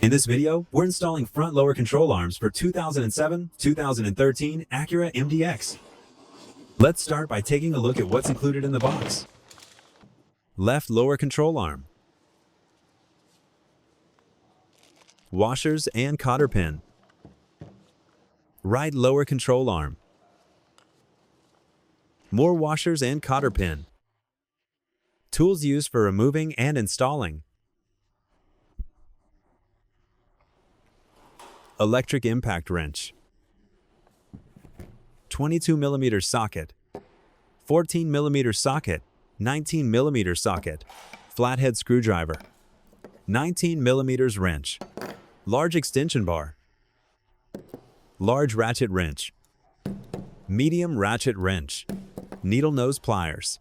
In this video, we're installing front lower control arms for 2007-2013 Acura MDX. Let's start by taking a look at what's included in the box. Left lower control arm, washers and cotter pin. Right lower control arm, more washers and cotter pin. Tools used for removing and installing. Electric impact wrench, 22mm socket, 14mm socket, 19mm socket, flathead screwdriver, 19mm wrench, large extension bar, large ratchet wrench, medium ratchet wrench, needle nose pliers,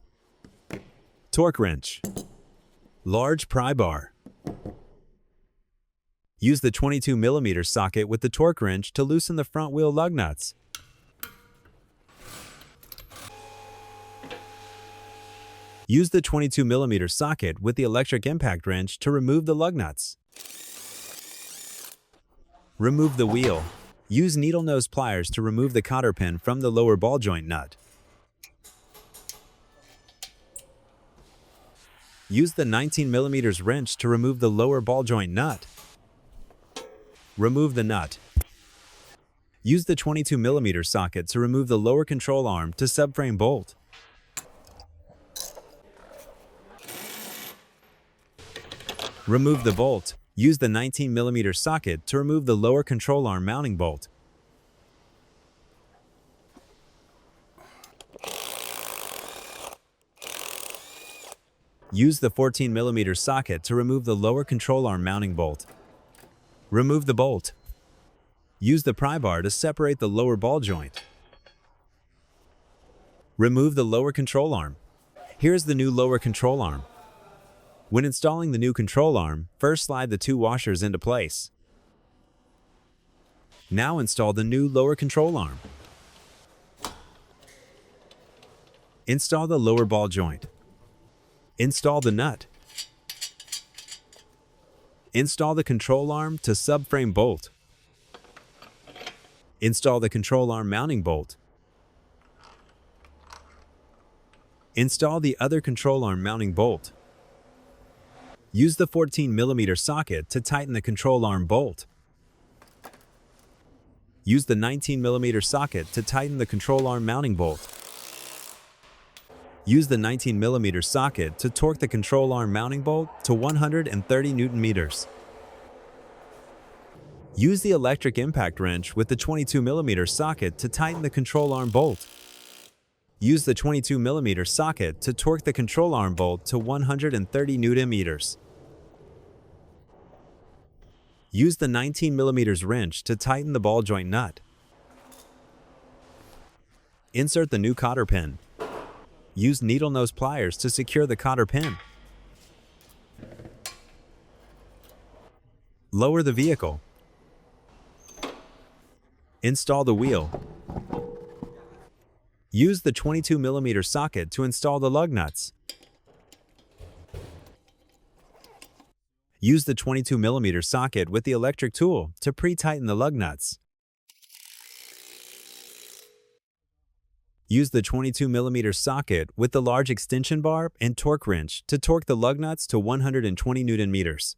torque wrench, large pry bar. Use the 22mm socket with the torque wrench to loosen the front wheel lug nuts. Use the 22mm socket with the electric impact wrench to remove the lug nuts. Remove the wheel. Use needle nose pliers to remove the cotter pin from the lower ball joint nut. Use the 19mm wrench to remove the lower ball joint nut. Remove the nut. Use the 22mm socket to remove the lower control arm to subframe bolt. Remove the bolt. Use the 19mm socket to remove the lower control arm mounting bolt. Use the 14mm socket to remove the lower control arm mounting bolt. Remove the bolt. Use the pry bar to separate the lower ball joint. Remove the lower control arm. Here's the new lower control arm. When installing the new control arm, first slide the two washers into place. Now install the new lower control arm. Install the lower ball joint. Install the nut. Install the control arm to subframe bolt. Install the control arm mounting bolt. Install the other control arm mounting bolt. Use the 14mm socket to tighten the control arm bolt. Use the 19mm socket to tighten the control arm mounting bolt. Use the 19mm socket to torque the control arm mounting bolt to 130 Nm. Use the electric impact wrench with the 22mm socket to tighten the control arm bolt. Use the 22mm socket to torque the control arm bolt to 130 Nm. Use the 19mm wrench to tighten the ball joint nut. Insert the new cotter pin. Use needle nose pliers to secure the cotter pin. Lower the vehicle. Install the wheel. Use the 22mm socket to install the lug nuts. Use the 22mm socket with the electric tool to pre-tighten the lug nuts. Use the 22mm socket with the large extension bar and torque wrench to torque the lug nuts to 120 Nm.